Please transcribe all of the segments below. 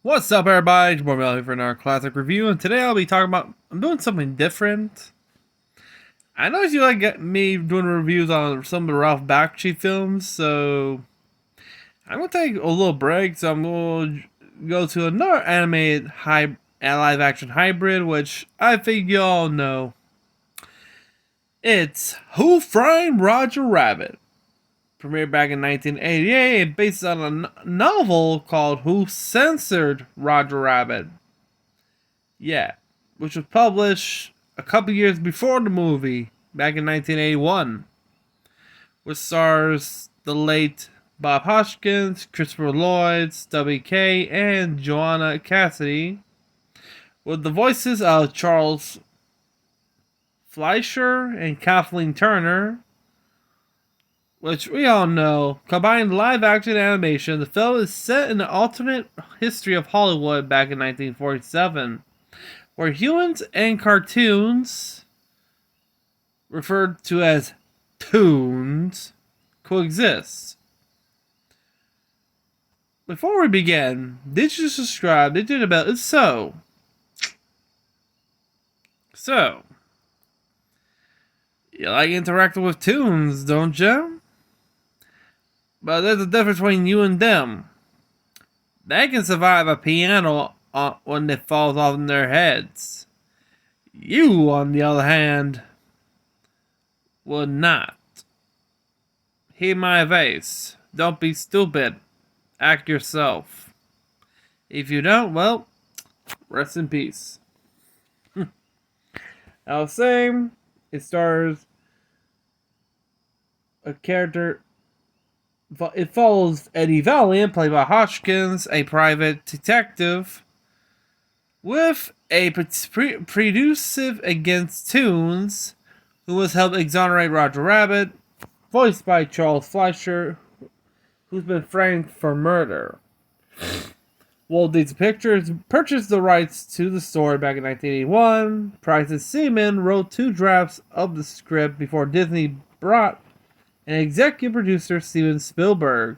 What's up, everybody? It's Valiant for another classic review, and today I'll be talking about. I'm doing something different. I know you like get me doing reviews on some of the Ralph Bakshi films, so I'm gonna take a little break. So I'm gonna go to another animated live action hybrid, which I think you all know. It's Who Framed Roger Rabbit, premiered back in 1988, based on a novel called Who Censored Roger Rabbit. Yeah, which was published a couple years before the movie, back in 1981, which stars the late Bob Hoskins, Christopher Lloyd, Stubby Kaye, and Joanna Cassidy, with the voices of Charles Fleischer and Kathleen Turner, which we all know. Combined live action animation, the film is set in the alternate history of Hollywood back in 1947, where humans and cartoons, referred to as toons, coexist. Before we begin, did you subscribe? Did you about it? So, you like interacting with toons, don't you? But there's a difference between you and them. They can survive a piano when it falls off in their heads. You, on the other hand, would not. Heed my advice. Don't be stupid. Act yourself. If you don't, well, rest in peace. I was saying, it stars a character. It follows Eddie Valiant, played by Hoskins, a private detective, with a preducive against Toons, who was helped exonerate Roger Rabbit, voiced by Charles Fleischer, who's been framed for murder. Walt Disney Pictures purchased the rights to the story back in 1981. Price and Seaman wrote 2 drafts of the script before Disney brought an executive producer, Steven Spielberg,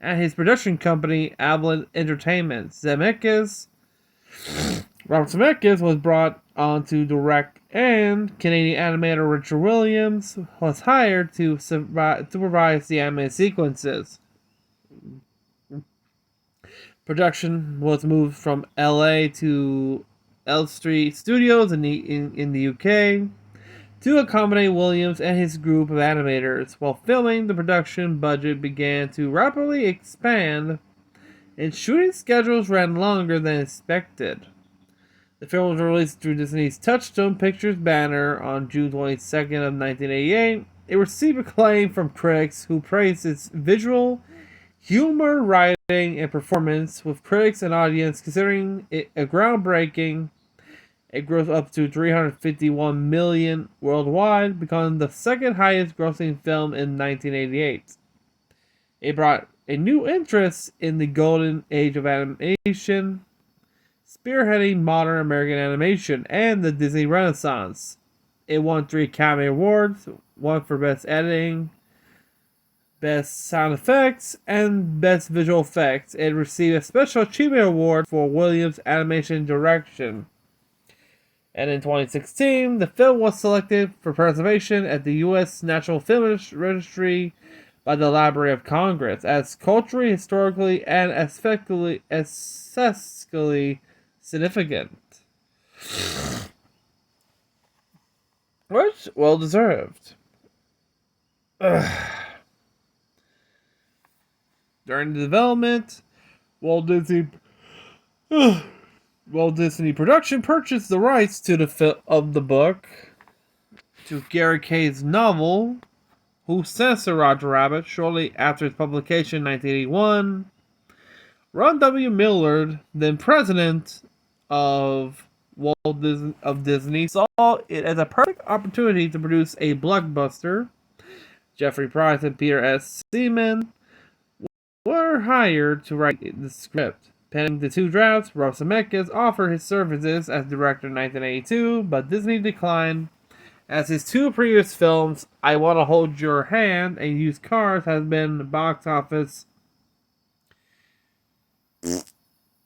and his production company, Valiant Entertainment. Robert Zemeckis was brought on to direct, and Canadian animator Richard Williams was hired to supervise the animated sequences. Production was moved from LA to Elstree Studios in the UK to accommodate Williams and his group of animators. While filming, the production budget began to rapidly expand, and shooting schedules ran longer than expected. The film was released through Disney's Touchstone Pictures banner on June 22nd of 1988. It received acclaim from critics who praised its visual, humor, writing, and performance, with critics and audience considering it a groundbreaking. It grossed up to $351 million worldwide, becoming the second highest grossing film in 1988. It brought a new interest in the golden age of animation, spearheading modern American animation and the Disney Renaissance. It won 3 Academy Awards, one for Best Editing, Best Sound Effects, and Best Visual Effects. It received a Special Achievement Award for Williams' animation direction. And in 2016, the film was selected for preservation at the U.S. National Film Registry by the Library of Congress as culturally, historically, and aesthetically significant. Which, well deserved. During the development, Walt Disney Production purchased the rights to the book to Gary Kay's novel, Who Censored Roger Rabbit, shortly after its publication in 1981. Ron W. Millard, then president of Disney, saw it as a perfect opportunity to produce a blockbuster. Jeffrey Price and Peter S. Seaman were hired to write the script. Pending the 2 drafts, Rob Zemeckis offered his services as director in 1982, but Disney declined, as his 2 previous films, I Want to Hold Your Hand and Used Cars, has been box office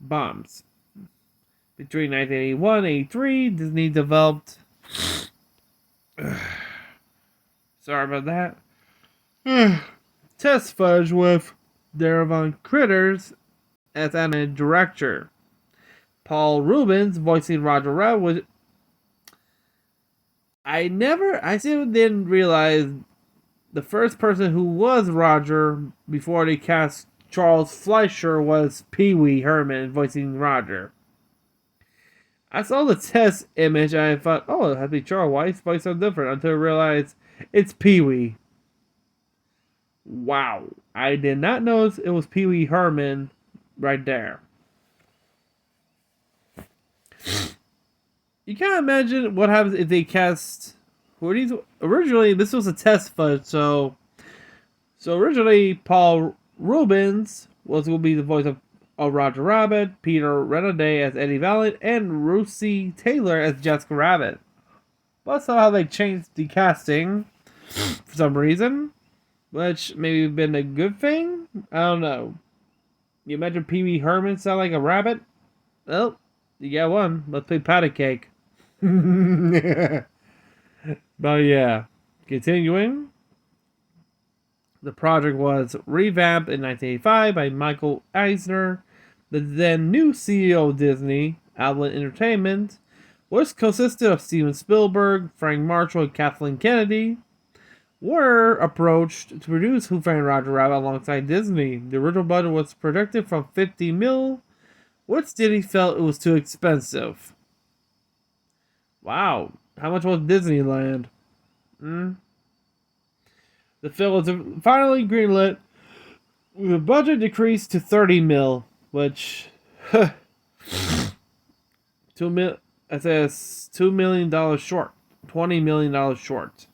bombs. Between 1981 and 1983, Disney developed. Sorry about that. Test footage with Derevon Critters as animated director. Paul Rubens voicing Roger Rabbit was. I still didn't realize the first person who was Roger before they cast Charles Fleischer was Pee Wee Herman voicing Roger. I saw the test image and I thought, oh, it has to be Charles. Why is voice so different? Until I realized it's Pee Wee. Wow. I did not notice it was Pee Wee Herman right there. You can't imagine what happens if they cast. Who are these? Originally, this was a test footage, so originally Paul Rubens was going to be the voice of Roger Rabbit, Peter Renaday as Eddie Valiant, and Russi Taylor as Jessica Rabbit. But somehow they changed the casting for some reason, which maybe been a good thing. I don't know. You imagine Pee Wee Herman sound like a rabbit? Well, you got one. Let's play patty cake. But yeah, continuing. The project was revamped in 1985 by Michael Eisner, the then new CEO of Disney, Valiant Entertainment, which consisted of Steven Spielberg, Frank Marshall, and Kathleen Kennedy, were approached to produce Who Framed Roger Rabbit alongside Disney. The original budget was projected from $50 million, which Disney felt it was too expensive. Wow, how much was Disneyland? The film was finally greenlit with the budget decreased to $30 million, which $2 million short, $20 million short,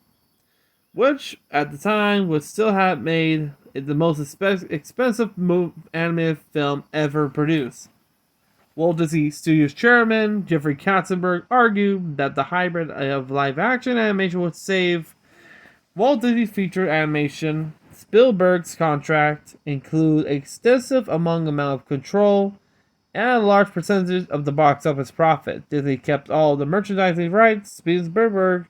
which at the time would still have made it the most expensive animated film ever produced. Walt Disney Studios chairman Jeffrey Katzenberg argued that the hybrid of live-action animation would save Walt Disney feature animation. Spielberg's contract include extensive amount of control and a large percentage of the box office profit. Disney kept all the merchandising rights. Spielberg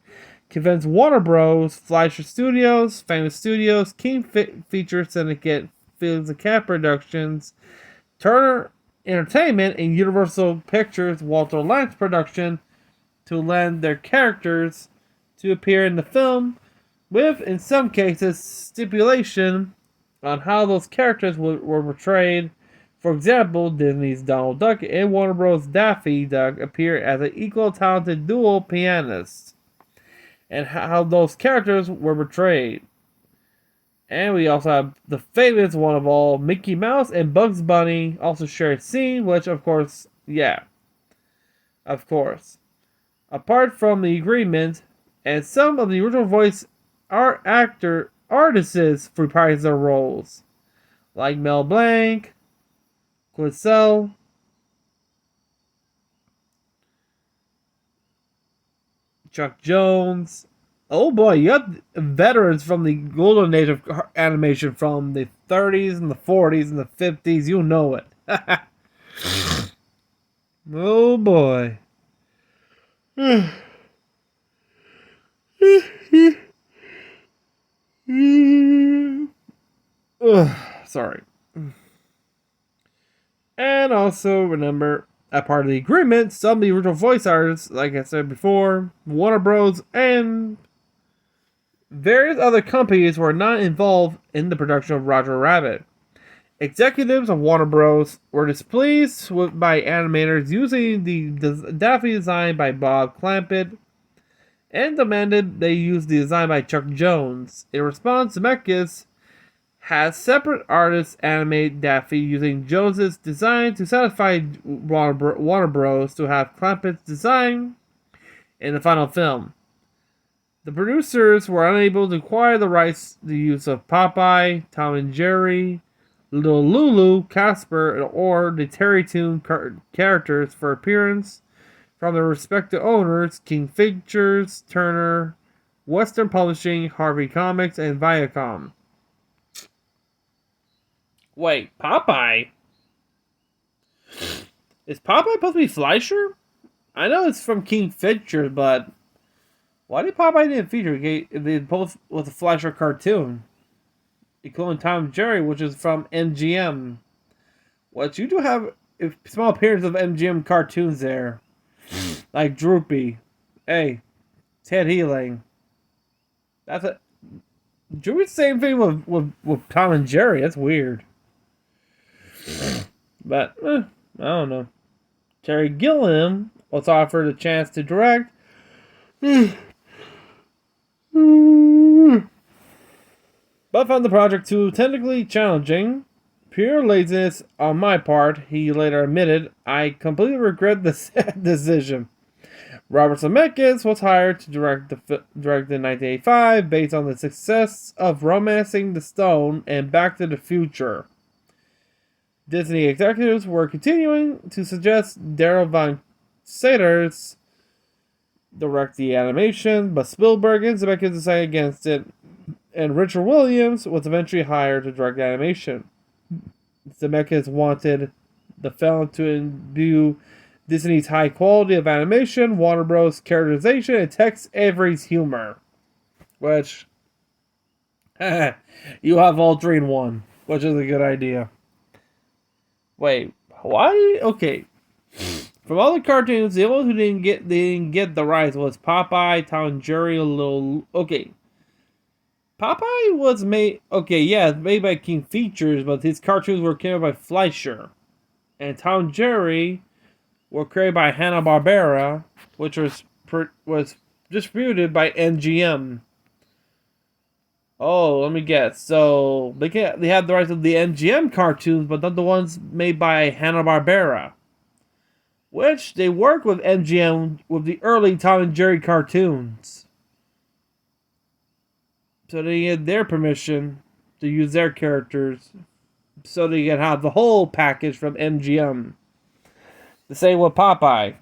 convinced Warner Bros., Fleischer Studios, Famous Studios, King Feature Syndicate, Fields and Cat Productions, Turner Entertainment, and Universal Pictures Walter Lantz Production to lend their characters to appear in the film, with, in some cases, stipulation on how those characters were portrayed. For example, Disney's Donald Duck and Warner Bros. Daffy Duck appear as an equal talented dual pianists, and how those characters were portrayed. And we also have the famous one of all, Mickey Mouse and Bugs Bunny also share a scene, which of course, apart from the agreement, and some of the original voice artists reprise their roles, like Mel Blanc, Quisel, Chuck Jones. Oh boy, you got veterans from the golden age of animation from the 30s and the 40s and the 50s. You know it. Oh boy. Sorry. And also remember, as part of the agreement, some of the original voice artists, like I said before, Warner Bros. And various other companies were not involved in the production of Roger Rabbit. Executives of Warner Bros. Were displeased by animators using the Daffy design by Bob Clampett and demanded they use the design by Chuck Jones. In response, Zemeckis has separate artists animate Daffy using Jones' design to satisfy Warner Bros. To have Clampett's design in the final film. The producers were unable to acquire the rights to the use of Popeye, Tom and Jerry, Little Lulu, Casper, or the Terry Toon characters for appearance from their respective owners, King Features, Turner, Western Publishing, Harvey Comics, and Viacom. Wait, Popeye? Is Popeye supposed to be Fleischer? I know it's from King Features, but why did Popeye didn't feature if they both was a Fleischer cartoon? Including Tom and Jerry, which is from MGM. What you do have a small appearance of MGM cartoons there. Like Droopy. Hey, Ted Healing. That's a Droopy's the same thing with Tom and Jerry. That's weird. But I don't know. Terry Gilliam was offered a chance to direct. But found the project too technically challenging. Pure laziness on my part, he later admitted. I completely regret this decision. Robert Zemeckis was hired to direct in 1985 based on the success of Romancing the Stone and Back to the Future. Disney executives were continuing to suggest Darrell Von Saters direct the animation, but Spielberg and Zemeckis decided against it, and Richard Williams was eventually hired to direct the animation. Zemeckis wanted the film to imbue Disney's high quality of animation, Warner Bros. Characterization, and Tex Avery's humor. Which, you have all three in one, which is a good idea. Wait, why? Okay. From all the cartoons, the only one who didn't get the rights was Popeye, Tom and Jerry, Okay. Popeye was made... Okay, yeah, made by King Features, but his cartoons were created by Fleischer. And Tom and Jerry were created by Hanna-Barbera, which was distributed by MGM. Oh, let me guess. So, they had the rights of the MGM cartoons, but not the ones made by Hanna-Barbera. Which, they worked with MGM with the early Tom and Jerry cartoons. So they get their permission to use their characters, so they can have the whole package from MGM. The same with Popeye.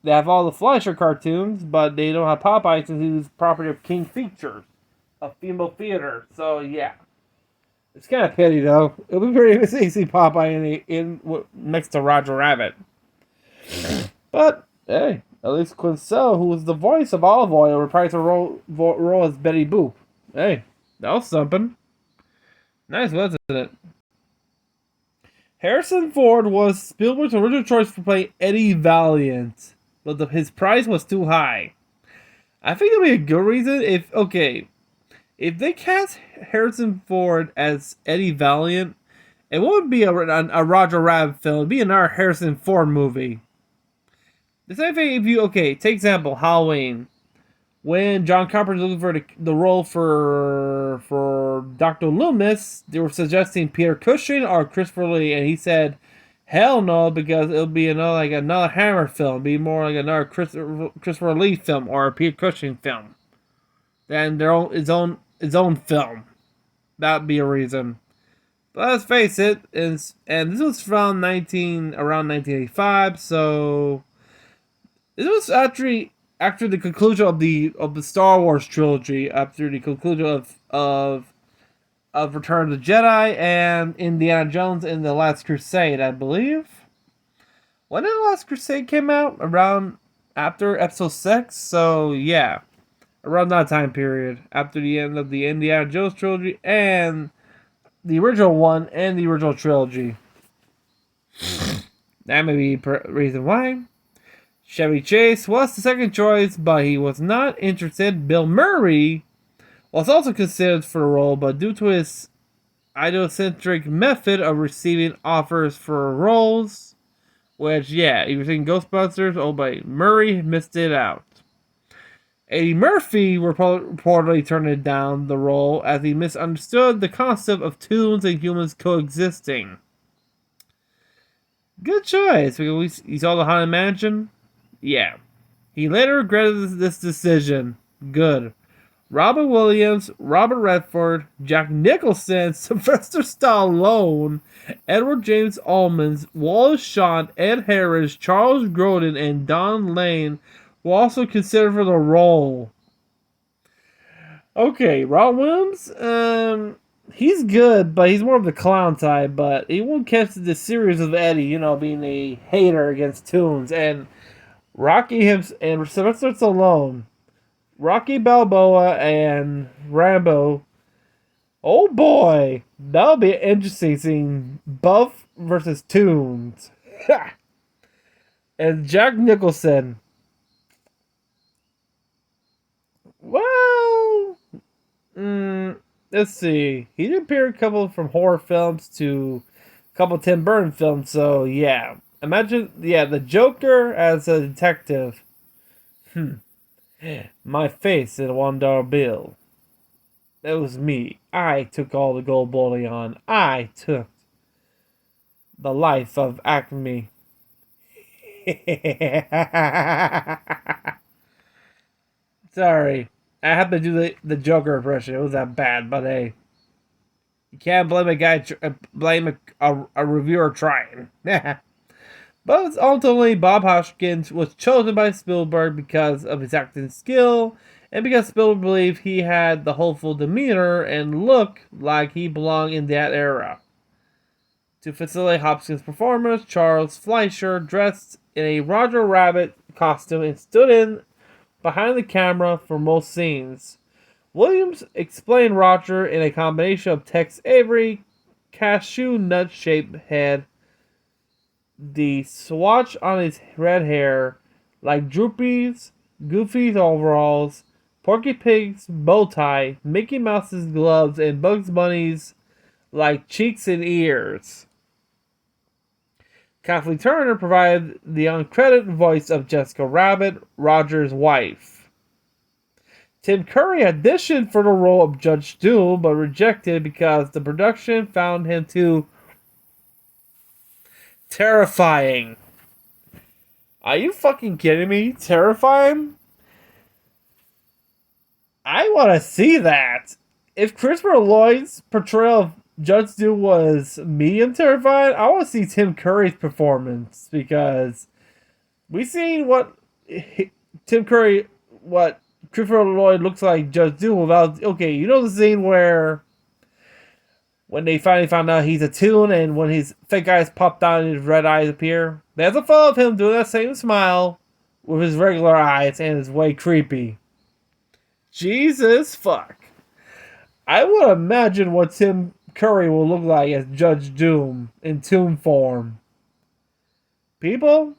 They have all the Fleischer cartoons, but they don't have Popeye since he's property of King Features, of Female Theater. So yeah, it's kind of pity though. It'll be pretty interesting to see Popeye in next to Roger Rabbit. But hey, at least Quincell, who was the voice of Olive Oyl, reprised her role as Betty Boop. Hey, that was something. Nice, wasn't it? Harrison Ford was Spielberg's original choice for playing Eddie Valiant, but his price was too high. I think it'd be a good reason if they cast Harrison Ford as Eddie Valiant, it wouldn't be a Roger Rabbit film. It'd be another Harrison Ford movie. The same thing if you take example Halloween. When John Carpenter was looking for the role for Dr. Loomis, they were suggesting Peter Cushing or Christopher Lee, and he said, "Hell no," because it'll be another Hammer film, it'd be more like another Christopher Lee film or a Peter Cushing film, than his own film. That'd be a reason. But let's face it, and this was from around 1985, so this was actually after the conclusion of the Star Wars trilogy, after the conclusion of Return of the Jedi and Indiana Jones and the Last Crusade, I believe. When did the Last Crusade came out? Around after Episode 6, so yeah, around that time period, after the end of the Indiana Jones trilogy and the original one and the original trilogy. That may be the reason why. Chevy Chase was the second choice, but he was not interested. Bill Murray was also considered for the role, but due to his idiosyncratic method of receiving offers for roles, which, yeah, he was in Ghostbusters, but Murray missed it out. Eddie Murphy reportedly turned down the role as he misunderstood the concept of toons and humans coexisting. Good choice, because he saw the Haunted Mansion. Yeah. He later regretted this decision. Good. Robin Williams, Robert Redford, Jack Nicholson, Sylvester Stallone, Edward James Olmos, Wallace Shawn, Ed Harris, Charles Grodin, and Don Lane were also considered for the role. Okay, Robin Williams, he's good, but he's more of the clown type. But he won't catch the series of Eddie, being a hater against Toons and Rocky him and Sylvester Stallone, Rocky Balboa and Rambo. Oh boy, that'll be interesting seeing Buff versus Toons. And Jack Nicholson. Well, let's see. He did appear a couple from horror films to a couple Tim Burton films, so yeah. Imagine, the Joker as a detective. My face in a $1 bill. That was me. I took all the gold bullion. I took the life of Acme. Sorry. I had to do the Joker impression. It was that bad, but hey. You can't blame a guy, blame a reviewer trying. But ultimately, Bob Hoskins was chosen by Spielberg because of his acting skill, and because Spielberg believed he had the hopeful demeanor and look like he belonged in that era. To facilitate Hopkins' performance, Charles Fleischer dressed in a Roger Rabbit costume and stood in behind the camera for most scenes. Williams explained Roger in a combination of Tex Avery, cashew nut-shaped head, the swatch on his red hair, like Droopy's, Goofy's overalls, Porky Pig's bow tie, Mickey Mouse's gloves, and Bugs Bunny's like cheeks and ears. Kathleen Turner provided the uncredited voice of Jessica Rabbit, Roger's wife. Tim Curry auditioned for the role of Judge Doom, but rejected because the production found him too terrifying. Are you fucking kidding me? Terrifying? I want to see that. If Christopher Lloyd's portrayal of Judge Doom was medium terrifying, I want to see Tim Curry's performance, because we've seen what Christopher Lloyd looks like Judge Doom without. Okay, you know the scene where when they finally found out he's a Toon, and when his fake eyes pop down and his red eyes appear? There's a photo of him doing that same smile with his regular eyes, and it's way creepy. Jesus fuck. I would imagine what Tim Curry will look like as Judge Doom in Toon form. People,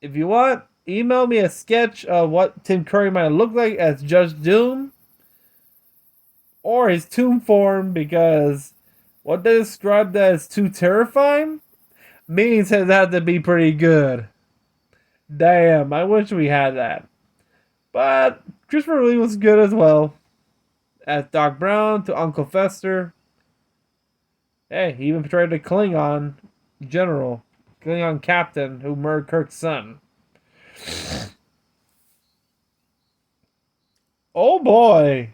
if you want, email me a sketch of what Tim Curry might look like as Judge Doom or his Toon form, because what they described as too terrifying means it had to be pretty good. Damn, I wish we had that. But Christopher Lee was good as well. As Doc Brown to Uncle Fester. Hey, he even portrayed a Klingon general, Klingon captain who murdered Kirk's son. Oh boy.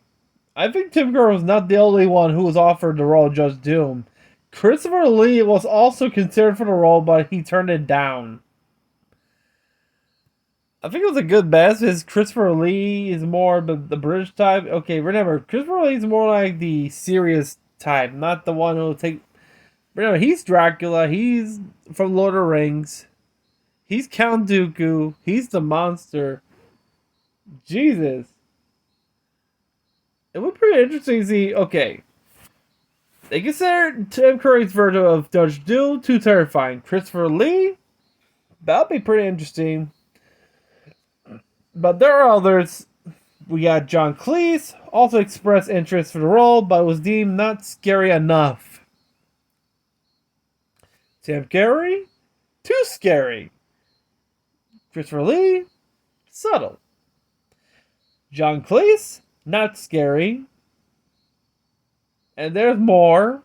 I think Tim Curry was not the only one who was offered the role of Judge Doom. Christopher Lee was also considered for the role, but he turned it down. I think it was a good bet, because Christopher Lee is more the British type. Okay, remember, Christopher Lee is more like the serious type, not the one who will take... Remember, he's Dracula, he's from Lord of the Rings, he's Count Dooku, he's the monster. Jesus. It would be pretty interesting to see, okay. They consider Tim Curry's version of Judge Doom too terrifying. Christopher Lee? That'd be pretty interesting. But there are others. We got John Cleese, also expressed interest for the role, but was deemed not scary enough. Tim Curry? Too scary. Christopher Lee? Subtle. John Cleese? Not scary. And there's more.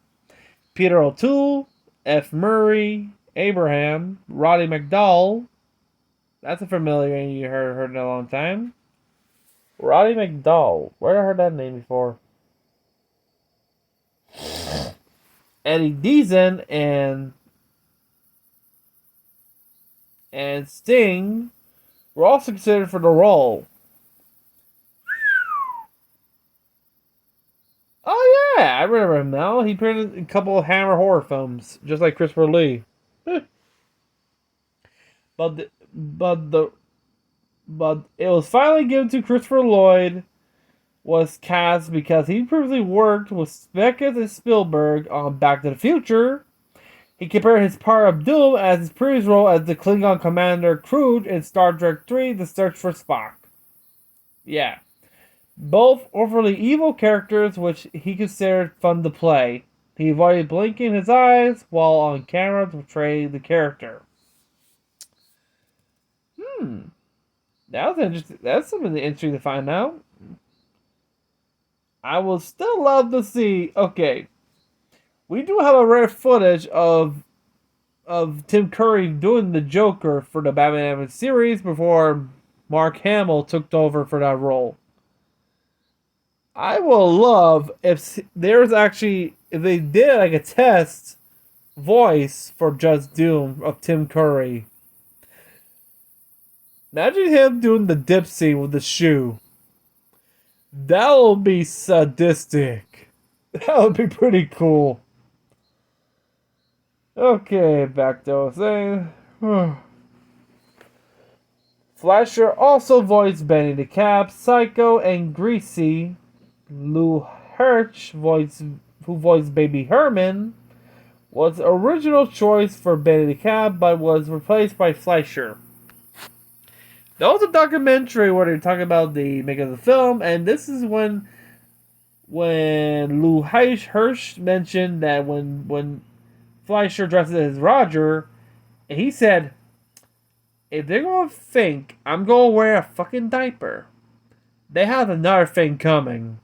Peter O'Toole, F. Murray, Abraham, Roddy McDowell. That's a familiar name you heard in a long time. Roddy McDowell. Where have I heard that name before? Eddie Deason and Sting were also considered for the role. Oh yeah, I remember him now. He appeared in a couple of Hammer horror films, just like Christopher Lee. But it was finally given to Christopher Lloyd was cast because he previously worked with Zemeckis and Spielberg on Back to the Future. He compared his part of Doom as his previous role as the Klingon Commander Kruge in Star Trek III: The Search for Spock. Yeah. Both overly evil characters which he considered fun to play. He avoided blinking his eyes while on camera to portray the character. That was interesting. That's something interesting to find out. I would still love to see. Okay, we do have a rare footage of Tim Curry doing the Joker for the Batman animated series before Mark Hamill took over for that role. I will love if they did like a test voice for Just Doom of Tim Curry. Imagine him doing the dip scene with the shoe. That would be sadistic. That would be pretty cool. Okay, back to what I was saying. Fleischer also voiced Benny the Cap, Psycho, and Greasy. Lou Hirsch, who voiced Baby Herman, was the original choice for Benny the Cap, but was replaced by Fleischer. There was a documentary where they talk about the making of the film, and this is when Lou Hirsch mentioned that when Fleischer dresses as Roger, and he said, if they're going to think I'm going to wear a fucking diaper, they have another thing coming.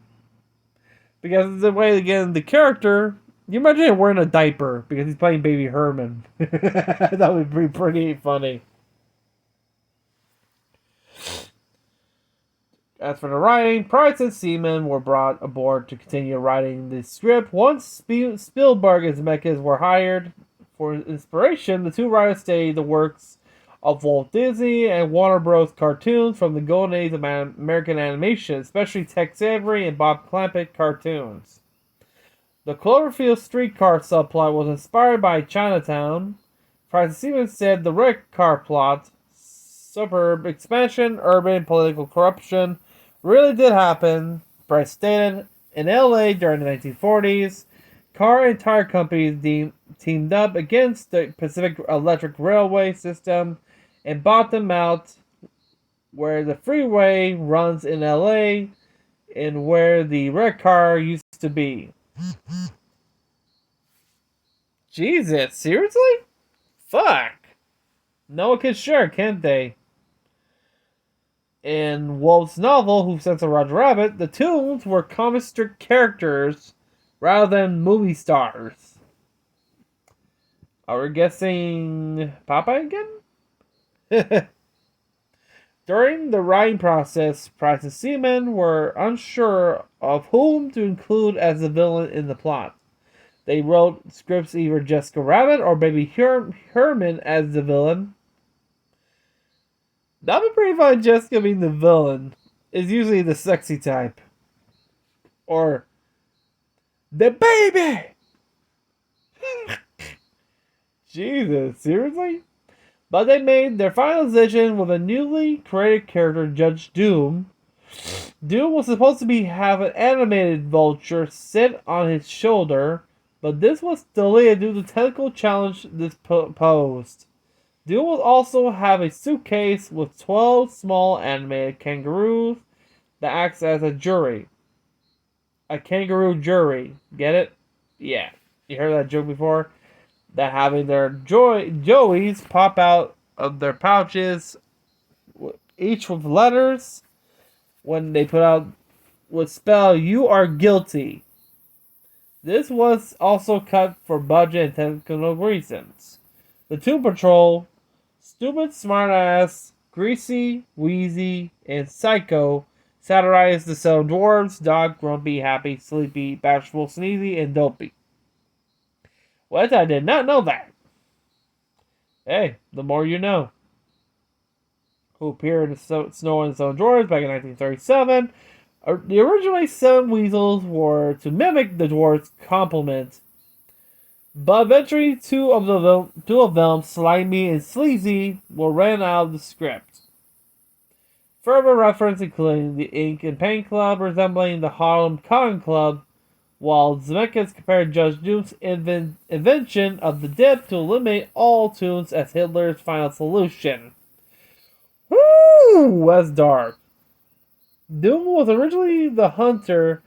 Because it's the way to get in the character. You imagine him wearing a diaper because he's playing Baby Herman. That would be pretty funny. As for the writing, Price and Seaman were brought aboard to continue writing the script. Once Spielberg and Zemeckis were hired for inspiration, the two writers studied the works of Walt Disney and Warner Bros. Cartoons from the golden age of American animation, especially Tex Avery and Bob Clampett cartoons. The Cloverfield streetcar subplot was inspired by Chinatown. Price and Seaman said the red car plot, suburb expansion, urban political corruption, really did happen. Price stated, in LA during the 1940s, car and tire companies teamed up against the Pacific Electric Railway system and bought them out where the freeway runs in LA and where the red car used to be. Jesus, seriously? Fuck. No one can share, can't they? In Walt's novel, Who Censored Roger Rabbit, the Toons were comic strip characters rather than movie stars. Are we guessing Popeye again? During the writing process, Price and Seaman were unsure of whom to include as the villain in the plot. They wrote scripts either Jessica Rabbit or Baby Herman as the villain. That would be pretty fun, Jessica being the villain. Is usually the sexy type. Or the baby! Jesus, seriously? But they made their final decision with a newly created character, Judge Doom. Doom was supposed to have an animated vulture sit on his shoulder, but this was delayed due to the technical challenge this posed. Doom will also have a suitcase with 12 small animated kangaroos that acts as a jury. A kangaroo jury. Get it? Yeah. You heard that joke before? That having their joeys pop out of their pouches, each with letters, when they put out, would spell, "You are guilty." This was also cut for budget and technical reasons. The Toon Patrol, Stupid, Smartass, Greasy, Wheezy, and Psycho satirized the Seven Dwarves: Dog, Grumpy, Happy, Sleepy, Bashful, Sneezy, and Dopey. What? I did not know that. Hey, the more you know. Who appeared in Snow and the Seven Dwarves back in 1937. The originally 7 weasels were to mimic the dwarf's complement, but eventually two of them, Slimy and Sleazy, were ran out of the script. Further reference including the Ink and Paint Club resembling the Harlem Cotton Club, while Zemeckis compared Judge Doom's invention of the dip to eliminate all tunes as Hitler's final solution. Woo! That's dark. Doom was originally the hunter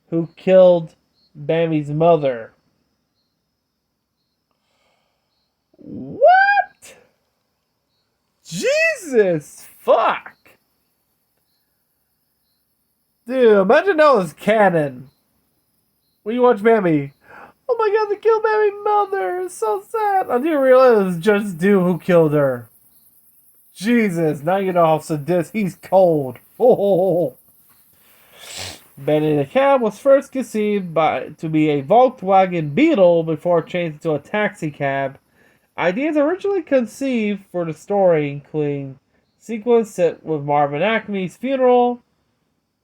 who killed Bambi's mother. What? Jesus! Fuck! Dude, imagine that was canon. When you watch Bambi, oh my god, they killed Bambi's mother. It's so sad. I didn't realize it was just Doom who killed her. Jesus, now you know how sadistic. He's cold. Oh. Benny the Cab was first conceived to be a Volkswagen Beetle before changed to a taxi cab. Ideas originally conceived for the story including sequence set with Marvin Acme's funeral,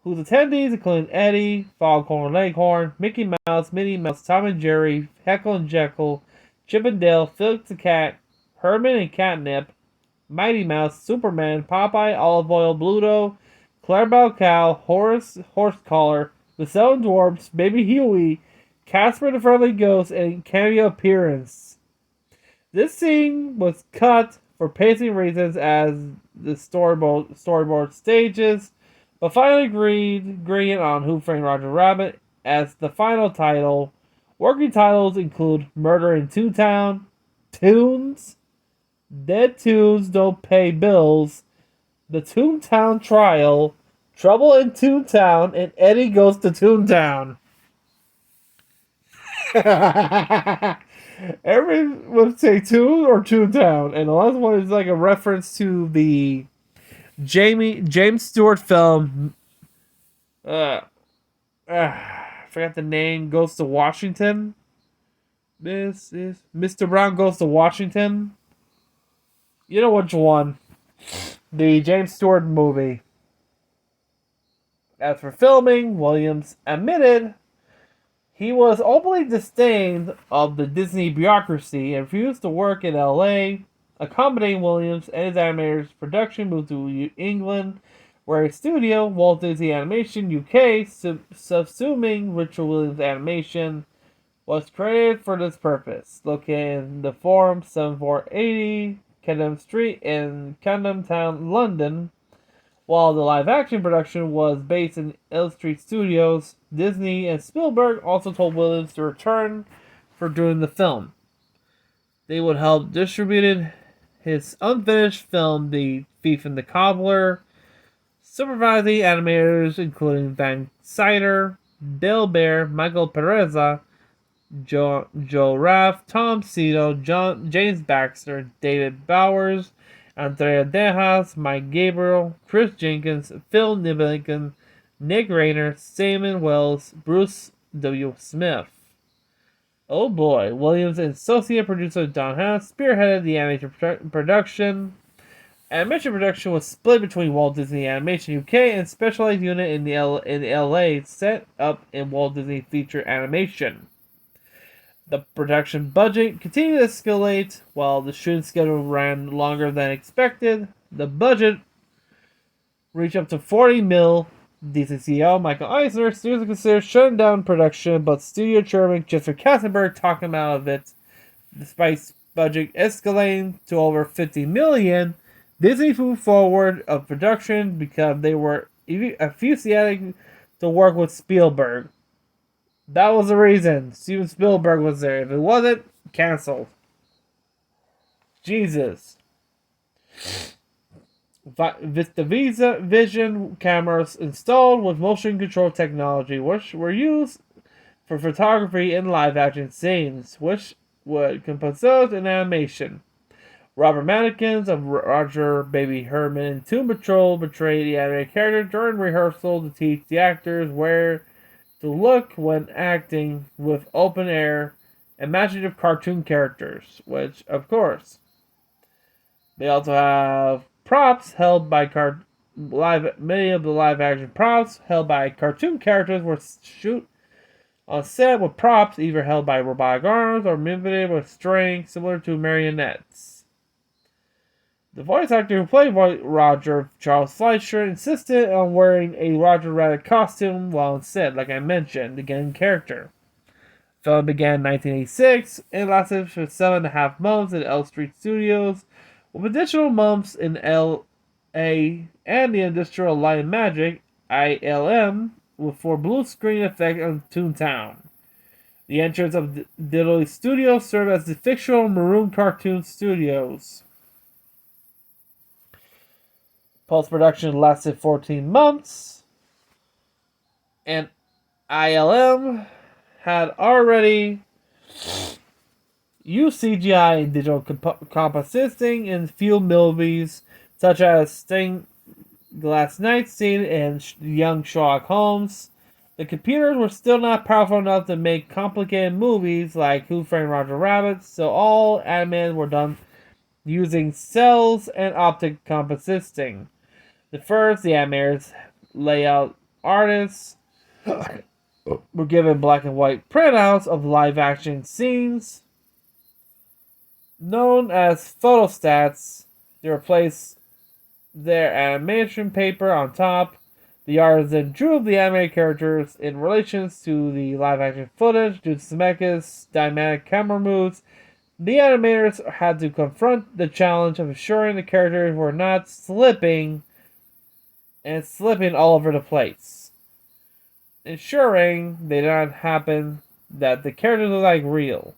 whose attendees including Eddie, Foghorn Leghorn, Mickey Mouse, Minnie Mouse, Tom and Jerry, Heckle and Jekyll, Chip and Dale, Felix the Cat, Herman and Catnip, Mighty Mouse, Superman, Popeye, Olive Oil, Bluto, Clarabelle Cow, Horace Horsecollar, the Seven Dwarfs, Baby Huey, Casper the Friendly Ghost, and cameo appearance. This scene was cut for pacing reasons as the storyboard stages, but finally agreeing on Who Framed Roger Rabbit as the final title. Working titles include Murder in Toontown, Toons, Dead Toons Don't Pay Bills, The Toontown Trial, Trouble in Toontown, and Eddie Goes to Toontown. Everyone would say Toon or Toontown, and the last one is like a reference to the James Stewart film. I forgot the name. Goes to Washington. This is Mr. Brown Goes to Washington. You know which one? The James Stewart movie. As for filming, Williams admitted he was openly disdained of the Disney bureaucracy and refused to work in LA. Accommodating Williams and his animators, production moved to England, where a studio, Walt Disney Animation UK, subsuming Richard Williams Animation, was created for this purpose, located in the Forum 7480 Camden Street in Camden Town, London. While the live-action production was based in Elm Street Studios, Disney and Spielberg also told Williams to return for doing the film. They would help distribute his unfinished film, The Thief and the Cobbler, supervising animators including Van Sider, Bill Bear, Michael Pereza, Joe Raff, Tom Cito, James Baxter, David Bowers, Andrea Dejas, Mike Gabriel, Chris Jenkins, Phil Niblicken, Nick Rayner, Simon Wells, Bruce W. Smith. Oh boy, Williams and associate producer Don Hess spearheaded the animation production. Animation production was split between Walt Disney Animation UK and Specialized Unit in LA set up in Walt Disney Feature Animation. The production budget continued to escalate while the shooting schedule ran longer than expected. The budget reached up to $40 million. Disney CEO Michael Eisner seriously considered shutting down production, but studio chairman Jeffrey Katzenberg talked him out of it. Despite budget escalating to over $50 million, Disney moved forward of production because they were enthusiastic to work with Spielberg. That was the reason. Steven Spielberg was there. If it wasn't, canceled. Jesus. VistaVision Vision cameras installed with motion control technology, which were used for photography in live-action scenes, which would compose in animation. Rubber mannequins of Roger Baby Herman and Toon Patrol betrayed the animated character during rehearsal to teach the actors where to look when acting with open air imaginative cartoon characters, which, of course, they also have props held by Many of the live-action props held by cartoon characters were shoot on set with props either held by robotic arms or manipulated with string, similar to marionettes. The voice actor who played Roger, Charles Fleischer, insisted on wearing a Roger Rabbit costume while on set, like I mentioned, again in character. The film began in 1986 and lasted for 7.5 months in L Street Studios, with additional months in LA and the Industrial Light and Magic (ILM) for blue screen effect on Toontown. The entrance of Nudity Studios served as the fictional Maroon Cartoon Studios. Post-production lasted 14 months, and ILM had already used CGI and digital compositing in few movies, such as Stained Glass Night Scene and Young Sherlock Holmes. The computers were still not powerful enough to make complicated movies like Who Framed Roger Rabbit, so all animated were done using cells and optic compositing. The animators, layout artists, were given black and white printouts of live action scenes known as photostats. They replaced their animation paper on top. The artists then drew the animated characters in relation to the live action footage due to Zemeckis' dynamic camera moves. The animators had to confront the challenge of ensuring the characters were not slipping all over the place, ensuring they did not happen that the characters look like real.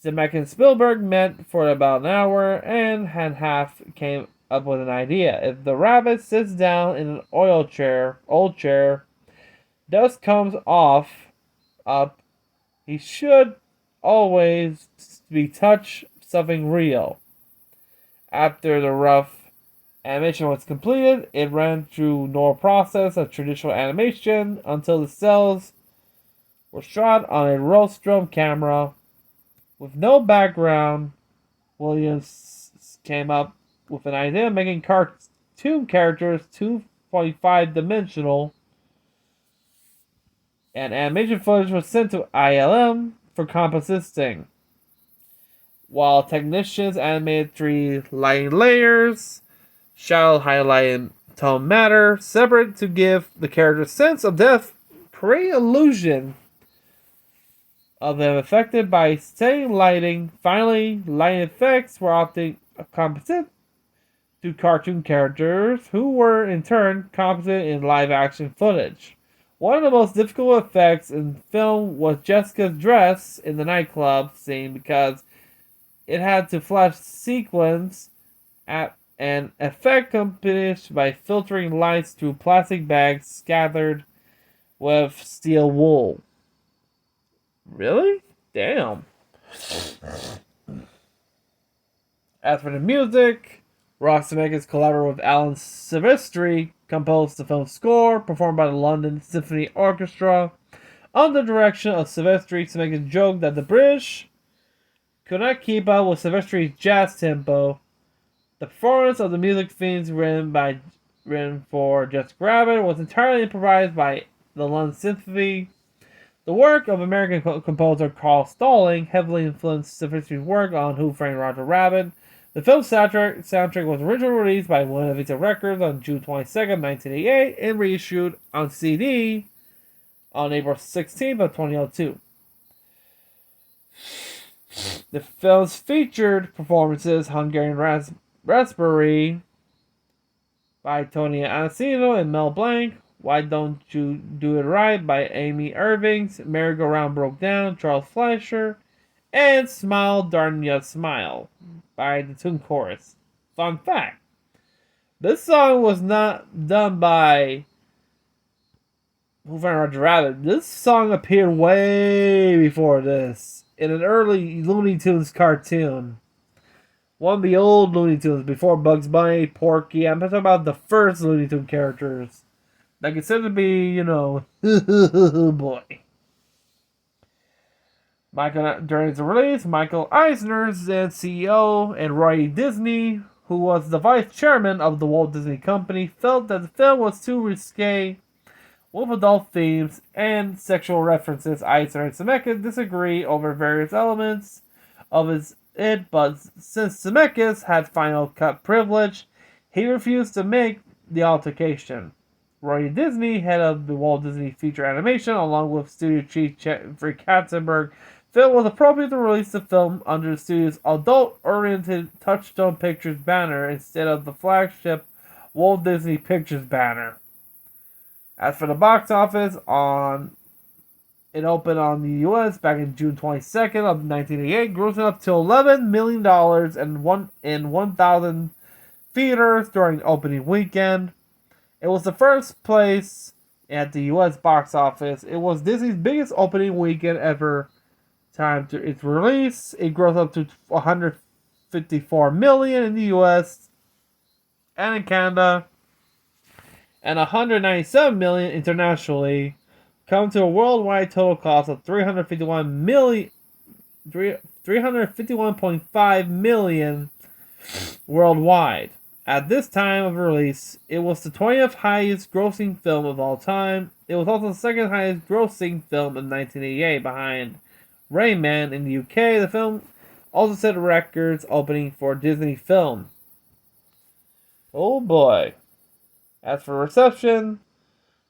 Zemeckis and Spielberg met for about an hour and half came up with an idea. If the rabbit sits down in an old chair, dust comes up, he should always be touch something real. After the rough animation was completed, it ran through normal process of traditional animation until the cells were shot on a Rostrum camera. With no background, Williams came up with an idea of making cartoon characters 2.5 dimensional, and animation footage was sent to ILM for compositing. While technicians animated 3 lighting layers, shadow, highlight, and tone matter separate to give the character's sense of depth, create illusion of them affected by steady lighting. Finally, lighting effects were often composite to cartoon characters who were in turn composite in live action footage. One of the most difficult effects in film was Jessica's dress in the nightclub scene because it had to flash sequence at an effect accomplished by filtering lights through plastic bags scattered with steel wool. Really? Damn. As for the music, Ross Zemeckis collaborated with Alan Silvestri, composed the film's score, performed by the London Symphony Orchestra. Under the direction of Silvestri, Zemeckis joked that the British could not keep up with Silvestri's jazz tempo. The performance of the music themes written for Just Rabbit was entirely improvised by the London Symphony. The work of American composer Carl Stalling heavily influenced Silvestri's work on Who Framed Roger Rabbit. The film's soundtrack was originally released by Buena Vista Records on June 22nd, 1988, and reissued on CD on April 16th of 2002. The film's featured performances Hungarian Raspberry by Tony Anasino and Mel Blanc, Why Don't You Do It Right by Amy Irving, Merry Go Round Broke Down, Charles Fleischer, and Smile Darnya Smile by the Tune Chorus. Fun fact, this song was not done by Who Framed Roger Rabbit. This song appeared way before this in an early Looney Tunes cartoon. One of the old Looney Tunes before Bugs Bunny, Porky. I'm talking about the first Looney Tunes characters that considered to be, boy. During its release, Michael Eisner, then CEO, and Roy Disney, who was the vice chairman of the Walt Disney Company, felt that the film was too risque with adult themes and sexual references. Eisner and Zemeckis disagree over various elements of it, but since Zemeckis had final cut privilege, he refused to make the altercation. Roy Disney, head of the Walt Disney Feature Animation, along with studio chief Jeffrey Katzenberg, felt it was appropriate to release the film under the studio's adult-oriented Touchstone Pictures banner instead of the flagship Walt Disney Pictures banner. As for the box office, it opened on the U.S. back in June 22nd of 1988, grossing up to $11 million in 1,000 theaters during the opening weekend. It was the first place at the U.S. box office. It was Disney's biggest opening weekend ever. Time to its release, it grossed up to $154 million in the U.S. and in Canada, and $197 million internationally, come to a worldwide total cost of $351.5 million worldwide. At this time of release, it was the 20th highest grossing film of all time. It was also the second highest grossing film in 1988 behind Rayman in the UK. The film also set records opening for Disney film. Oh boy. As for reception,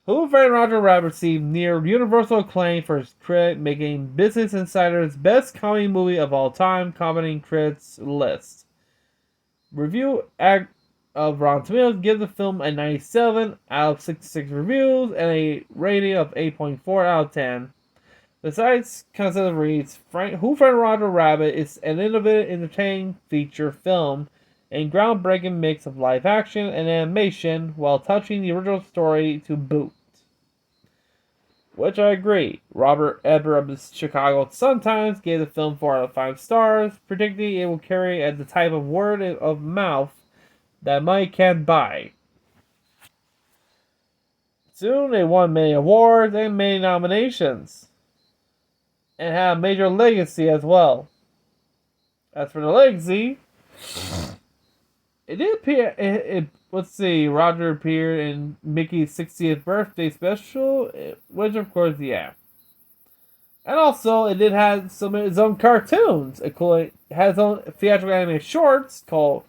Who Framed Roger Rabbit received near universal acclaim for its credit, making Business Insider's best comedy movie of all time, commenting critics list. Review of Rotten Tomatoes gives the film a 97 out of 66 reviews and a rating of 8.4 out of 10. The site's concept reads, Who Framed Roger Rabbit is an innovative, entertaining feature film and groundbreaking mix of live action and animation while touching the original story to boot. Which I agree. Robert Ebert of the Chicago Sun-Times gave the film 4 out of 5 stars, predicting it will carry the type of word of mouth that money can't buy. Soon it won many awards and many nominations, and had a major legacy as well. As for the legacy, it did appear. Let's see, Roger appeared in Mickey's 60th birthday special, which of course, yeah. And also, it did have some of its own cartoons. It has its own theatrical animated shorts called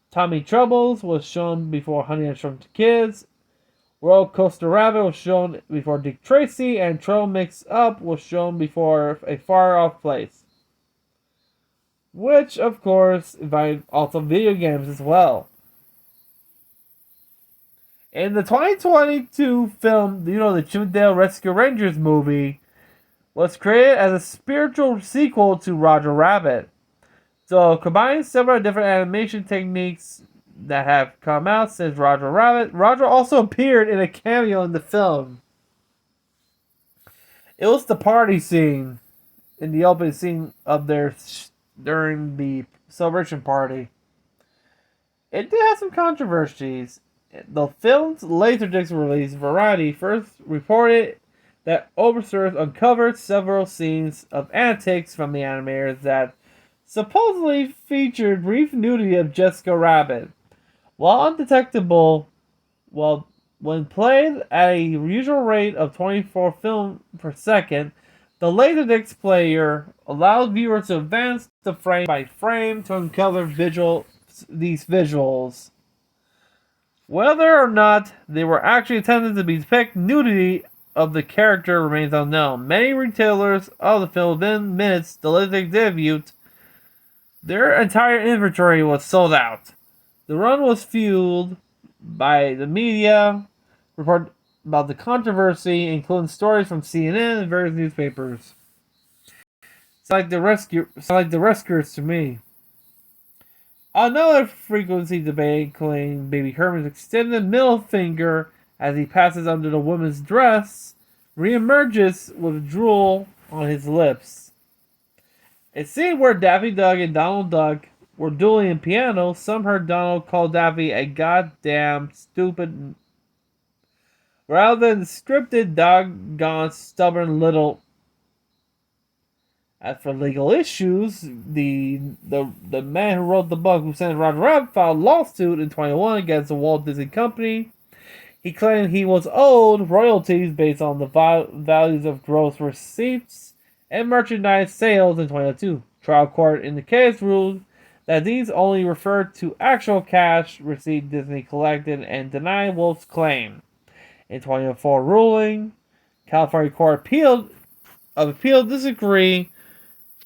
Tommy Troubles, was shown before Honey I Shrunk the Kids. Roller Coaster Rabbit was shown before Dick Tracy, and Trail Mix Up was shown before A Far Off Place. Which, of course, invited also video games as well. In the 2022 film, the Chippendale Rescue Rangers movie was created as a spiritual sequel to Roger Rabbit. So, combining several different animation techniques that have come out since Roger Rabbit, Roger also appeared in a cameo in the film. It was the party scene in the opening scene of during the celebration party. It did have some controversies. The film's Laserdisc release, Variety, first reported that overseers uncovered several scenes of antics from the animators that supposedly featured brief nudity of Jessica Rabbit. While undetectable, when played at a usual rate of 24 film per second, the Laserdisc player allows viewers to advance the frame by frame to uncover these visuals. Whether or not they were actually intended to depict nudity of the character remains unknown. Many retailers of the film within minutes the Laserdisc debuted, their entire inventory was sold out. The run was fueled by the media report about the controversy, including stories from CNN and various newspapers. It's like the Rescuers to me. Another frequency debate claimed Baby Herman's extended middle finger as he passes under the woman's dress reemerges with drool on his lips. A scene where Daffy Duck and Donald Duck were dueling in piano. Some heard Donald call Daffy a goddamn stupid, rather than the scripted doggone stubborn little. As for legal issues, the man who wrote the book, who sent Roger Rabbit, filed a lawsuit in 2021 against the Walt Disney Company. He claimed he was owed royalties based on the values of gross receipts and merchandise sales in 2002. Trial court in the case ruled that these only referred to actual cash receipt Disney collected and denied Wolf's claim. In 2004 ruling, California Court of Appeal disagreed,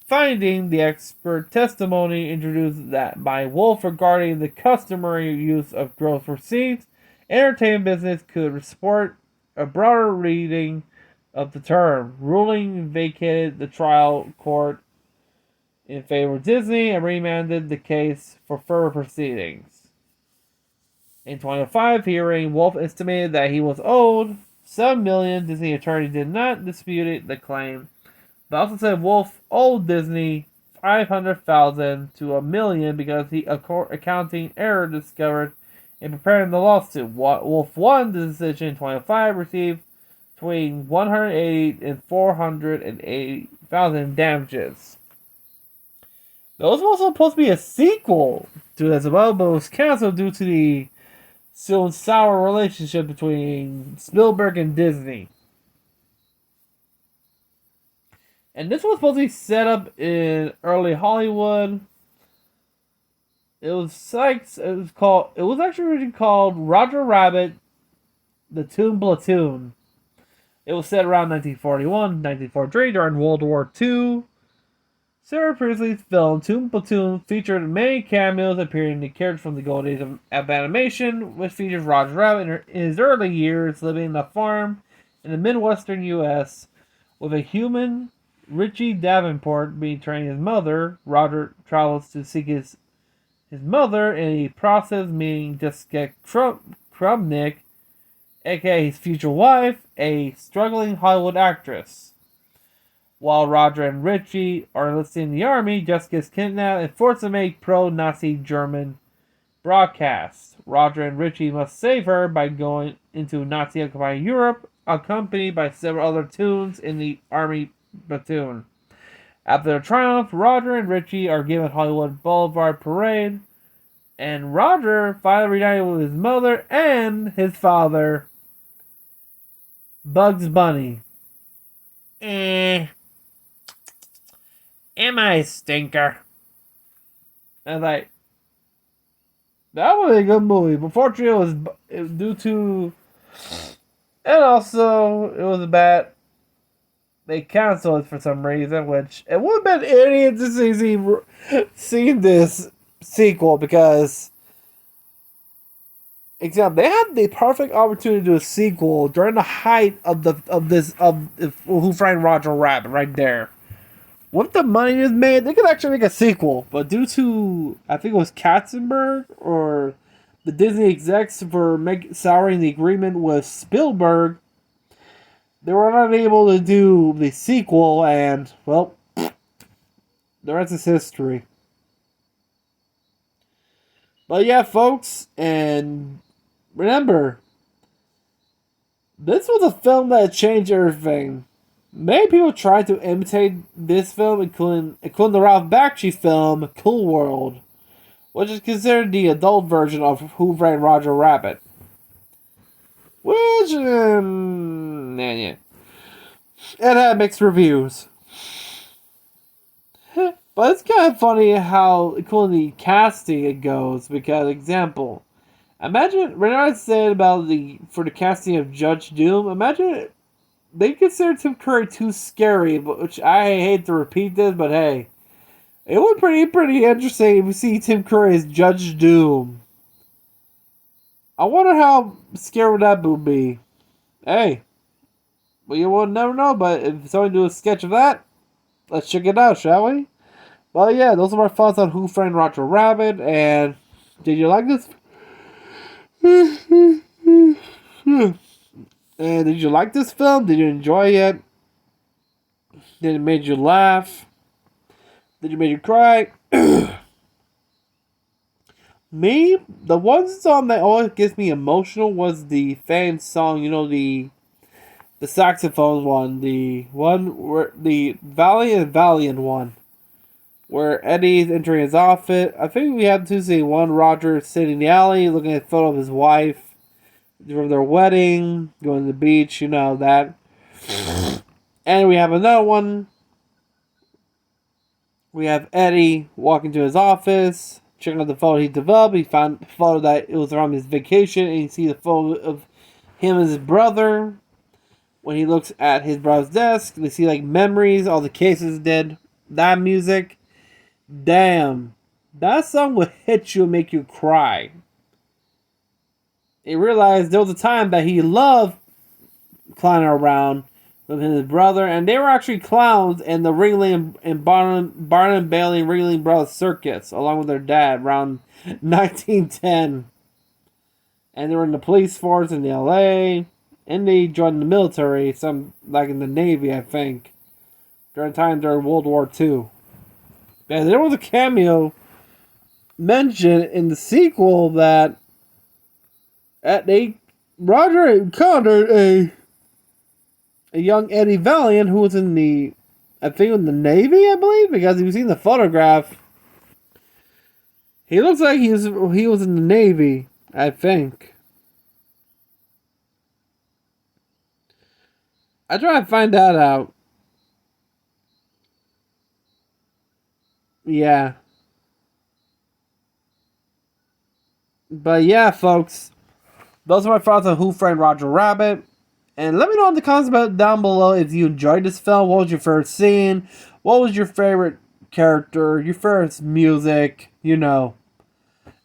finding the expert testimony introduced that by Wolf regarding the customary use of gross receipts, entertainment business could support a broader reading of the term. Ruling vacated the trial court in favor of Disney and remanded the case for further proceedings. In 2005 hearing, Wolf estimated that he was owed $7 million. Disney attorney did not dispute the claim, but also said Wolf owed Disney $500,000 to $1 million because the accounting error discovered in preparing the lawsuit. Wolf won the decision in 2005, received between $180,000 and $480,000 damages. There was also supposed to be a sequel to this as well, but it was canceled due to the still sour relationship between Spielberg and Disney. And this was supposed to be set up in early Hollywood. It was actually originally called Roger Rabbit, the Toon Platoon. It was set around 1941, 1943 during World War II. Sarah Priestley's film Toon Platoon featured many cameos appearing in the characters from the golden age of animation, which features Roger Rabbit in his early years living on a farm in the Midwestern U.S. with a human, Richie Davenport, betraying his mother. Roger travels to seek his mother in a process meeting Jessica Krupnik, aka his future wife, a struggling Hollywood actress. While Roger and Richie are enlisted in the army, Jessica is kidnapped and forced to make pro-Nazi German broadcasts. Roger and Richie must save her by going into Nazi-occupied Europe, accompanied by several other Toons in the army platoon. After their triumph, Roger and Richie are given Hollywood Boulevard parade, and Roger finally reunited with his mother and his father, Bugs Bunny. Am I a stinker? And that was a good movie. But fortunately, it was due to, and also it was bad. They canceled it for some reason, which it would have been idiots to see this sequel because, example, they had the perfect opportunity to do a sequel during the height of Who Framed Roger Rabbit right there. With the money is made, they could actually make a sequel, but due to, I think it was Katzenberg or the Disney execs for souring the agreement with Spielberg, they were not able to do the sequel, and, well, the rest is history. But yeah, folks, and remember, this was a film that changed everything. Many people tried to imitate this film, including the Ralph Bakshi film, Cool World, which is considered the adult version of Who Framed Roger Rabbit. Which, it had mixed reviews. But it's kind of funny how cool the casting it goes, because, example, imagine, when I said about for the casting of Judge Doom, imagine they consider Tim Curry too scary, which I hate to repeat this, but hey, it would be pretty interesting if we see Tim Curry as Judge Doom. I wonder how scary that would be. Hey, well, you will never know, but if someone do a sketch of that, let's check it out, shall we? Well, yeah, those are my thoughts on Who Framed Roger Rabbit, and did you like this? And did you like this film? Did you enjoy it? Did it make you laugh? Did it make you cry? Me, the one song that always gets me emotional was the fan song, the The saxophone one, the one where the Valiant one, where Eddie's entering his office. I think we have to see one Roger sitting in the alley looking at a photo of his wife from their wedding, going to the beach, you know that. And we have another one. We have Eddie walking to his office, checking out the photo he developed. He found a photo that it was from his vacation, and you see the photo of him and his brother. When he looks at his brother's desk, we see like memories, all the cases did. That music, damn, that song would hit you and make you cry. He realized there was a time that he loved clowning around with his brother, and they were actually clowns in the Ringling and Barnum Bailey Ringling Brothers Circus, along with their dad, around 1910. And they were in the police force in the LA, and they joined the military, some like in the Navy, I think, during World War II. And there was a cameo mentioned in the sequel that Roger encountered a young Eddie Valiant who was in the, I think in the Navy, I believe, because you've seen the photograph. He looks like he was in the Navy, I think. I try to find that out. Yeah. But yeah, folks. Those are my thoughts on Who Framed Roger Rabbit. And let me know in the comments about down below if you enjoyed this film. What was your favorite scene? What was your favorite character? Your favorite music? You know.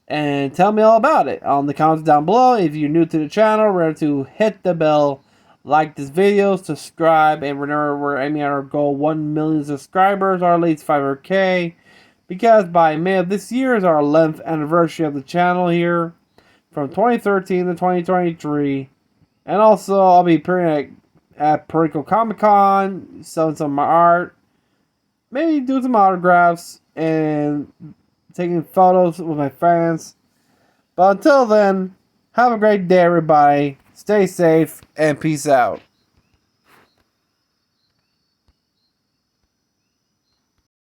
And tell me all about it on the comments down below. If you're new to the channel, remember to hit the bell, like this video, subscribe, and remember we're aiming at our goal 1 million subscribers, or at least 500K. Because by May of this year is our 11th anniversary of the channel here. From 2013 to 2023. And also, I'll be appearing at Puerto Rico Comic Con, selling some of my art, maybe do some autographs, and taking photos with my fans. But until then, have a great day, everybody. Stay safe, and peace out.